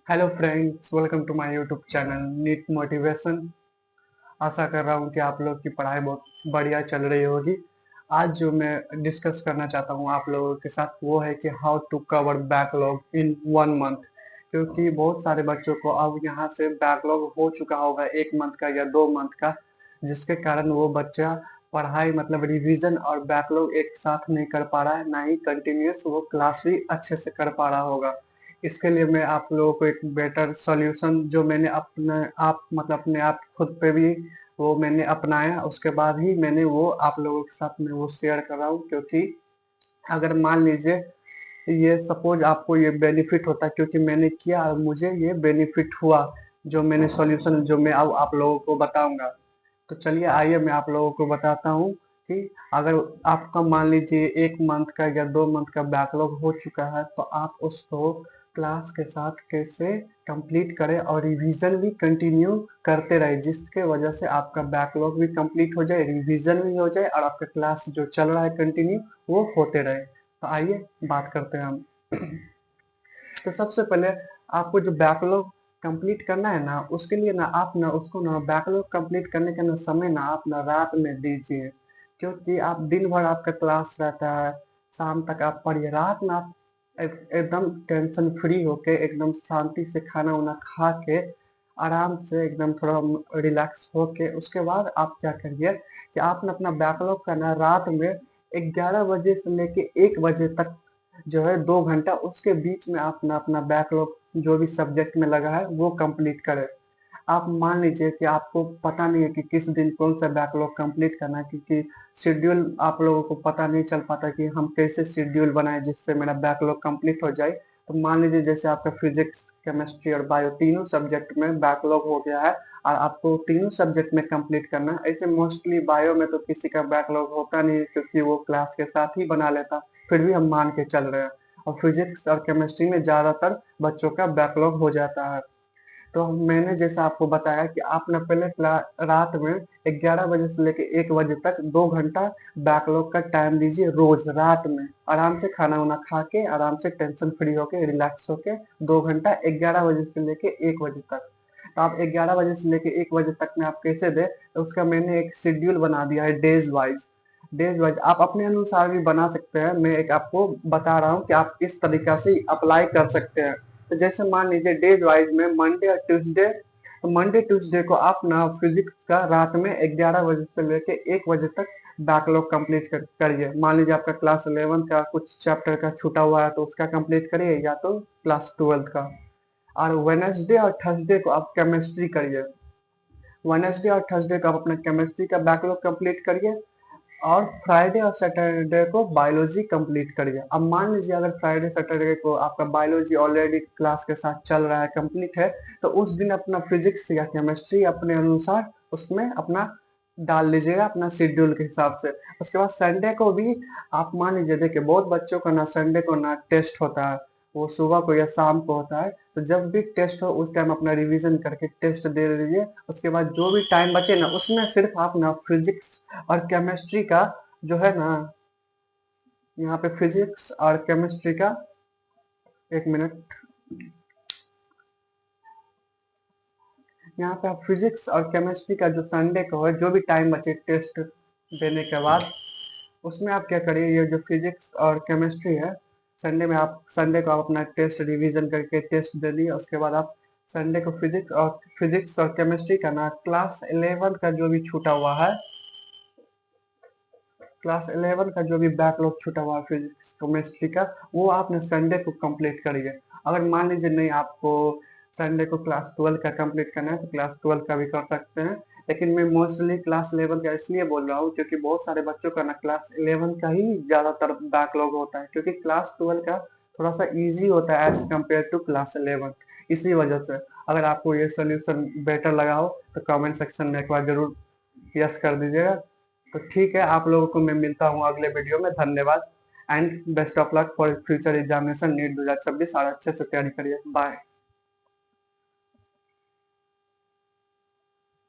Hello friends, welcome to my YouTube channel NEET motivation. आशा कर रहा हूँ कि आप लोग की पढ़ाई बहुत बढ़िया चल रही होगी। आज जो मैं डिस्कस करना चाहता हूँ आप लोगों के साथ वो है कि how to cover backlog in 1 month. क्योंकि बहुत सारे बच्चों को अब यहाँ से बैकलॉग हो चुका होगा 1 मंथ का या 2 मंथ का, जिसके कारण वो बच्चा पढ़ाई मतलब रिवीजन और बैकलॉग एक साथ नहीं कर पा रहा है, ना ही कंटिन्यूस वो क्लास भी अच्छे से कर पा रहा होगा। इसके लिए मैं आप लोगों को एक बेटर सॉल्यूशन जो मैंने अपने आप मतलब अपने आप खुद पे भी वो मैंने अपनाया, उसके बाद ही मैंने वो आप लोगों के साथ में वो शेयर कर रहा हूँ। क्योंकि अगर मान लीजिए ये सपोज आपको ये बेनिफिट होता, क्योंकि मैंने किया और मुझे ये बेनिफिट हुआ, जो मैंने सॉल्यूशन जो मैं अब आप लोगों को बताऊंगा। तो चलिए आइए मैं आप लोगों को बताता हूँ कि अगर आपका मान लीजिए 1 मंथ का या 2 मंथ का बैकलॉग हो चुका है तो आप उसको क्लास के साथ कैसे कंप्लीट करें और रिवीजन भी कंटिन्यू करते रहे, जिसके वजह से आपका बैकलॉग भी कंप्लीट हो जाए, रिवीजन भी हो जाए और आपका क्लास जो चल रहा है कंटिन्यू वो होते रहे। तो आइए बात करते हैं हम। तो सबसे पहले आपको जो बैकलॉग कंप्लीट करना है ना, उसके लिए ना आप ना उसको ना बैकलॉग कंप्लीट करने का ना समय ना आप ना रात में दीजिए। क्योंकि आप दिन भर आपका क्लास रहता है, शाम तक आप पढ़िए, रात में आप एकदम टेंशन फ्री होके एकदम शांति से खाना वाना खा के आराम से एकदम थोड़ा रिलैक्स होके उसके बाद आप क्या करिए कि आप ना अपना बैकलॉग का ना रात में 11 बजे से लेके 1 बजे तक जो है 2 घंटा उसके बीच में आप ना अपना बैकलॉग जो भी सब्जेक्ट में लगा है वो कंप्लीट करें। आप मान लीजिए कि आपको पता नहीं है कि किस दिन कौन सा बैकलॉग कंप्लीट करना है, क्योंकि शेड्यूल आप लोगों को पता नहीं चल पाता कि हम कैसे शेड्यूल बनाए जिससे मेरा बैकलॉग कंप्लीट हो जाए। तो मान लीजिए जैसे आपका फिजिक्स, केमिस्ट्री और बायो तीनों सब्जेक्ट में बैकलॉग हो गया है और आपको तीनों सब्जेक्ट में कंप्लीट करना है। ऐसे मोस्टली बायो में तो किसी का बैकलॉग होता नहीं है, क्योंकि वो क्लास के साथ ही बना लेता, फिर भी हम मान के चल रहे हैं। और फिजिक्स और केमिस्ट्री में ज्यादातर बच्चों का बैकलॉग हो जाता है। तो मैंने जैसा आपको बताया कि आप ना पहले रात में 11 बजे से लेके 1 बजे तक 2 घंटा बैकलॉग का टाइम दीजिए रोज रात में। आराम से खाना वाना खा के आराम से टेंशन फ्री होके रिलैक्स होके 2 घंटा 11 बजे से लेके 1 बजे तक। तो आप 11 बजे से लेके 1 बजे तक में आप कैसे दे, तो उसका मैंने एक शेड्यूल बना दिया है डेज वाइज आप अपने अनुसार भी बना सकते हैं। मैं एक आपको बता रहा हूँ कि आप किस तरीका से अप्लाई कर सकते हैं। तो जैसे मान लीजिए डेज वाइज में मंडे और ट्यूसडे, तो मंडे ट्यूसडे को आप ना फिजिक्स का रात में 11 बजे से लेके 1 बजे तक बैकलॉग कंप्लीट करिए। मान लीजिए आपका क्लास 11 का कुछ चैप्टर का छूटा हुआ है तो उसका कंप्लीट करिए, या तो क्लास 12 का। और वेनसडे और थर्सडे को आप केमिस्ट्री करिए। वेनसडे और थर्सडे को आप अपना केमिस्ट्री का बैकलॉग कंप्लीट करिए और फ्राइडे और सैटरडे को बायोलॉजी कंप्लीट करिए। अब मान लीजिए अगर फ्राइडे सैटरडे को आपका बायोलॉजी ऑलरेडी क्लास के साथ चल रहा है, कंप्लीट है, तो उस दिन अपना फिजिक्स या केमिस्ट्री अपने अनुसार उसमें अपना डाल लीजिएगा अपना शेड्यूल के हिसाब से। उसके बाद संडे को भी आप मान लीजिए, देखिए बहुत बच्चों का ना संडे को ना टेस्ट होता है, वो सुबह को या शाम को होता है। तो जब भी टेस्ट हो उस टाइम अपना रिवीजन करके टेस्ट दे दीजिए। उसके बाद जो भी टाइम बचे ना उसमें सिर्फ आप ना फिजिक्स और केमिस्ट्री का जो है ना, यहाँ पे फिजिक्स और केमिस्ट्री का, 1 मिनट, यहाँ पे आप फिजिक्स और केमिस्ट्री का जो संडे को है जो भी टाइम बचे टेस्ट देने के बाद, उसमें आप क्या करिए, ये जो फिजिक्स और केमिस्ट्री है संडे को आप अपना टेस्ट रिवीजन करके टेस्ट दे दिए। उसके बाद आप संडे को फिजिक्स और केमिस्ट्री का ना क्लास 11 का जो भी छूटा हुआ है, क्लास 11 का जो भी बैकलॉग छूटा हुआ है फिजिक्स केमिस्ट्री का, वो आपने संडे को कंप्लीट करिए। अगर मान लीजिए नहीं आपको संडे को क्लास 12 का कंप्लीट करना है तो क्लास 12 का भी कर सकते हैं। लेकिन मैं मोस्टली क्लास 11 का इसलिए बोल रहा हूँ क्योंकि बहुत सारे बच्चों का ना क्लास 11 का ही ज्यादातर बैकलॉग होता है, क्योंकि क्लास 12 का थोड़ा सा इजी होता है एज कम्पेयर टू क्लास 11। इसी वजह से अगर आपको ये सोल्यूशन बेटर लगा हो तो कमेंट सेक्शन में एक बार जरूर यस कर दीजिएगा। तो ठीक है, आप लोगों को मैं मिलता हूँ अगले वीडियो में। धन्यवाद and best of luck for future examination NEET 2026। और अच्छे से तैयारी करिए। बाय।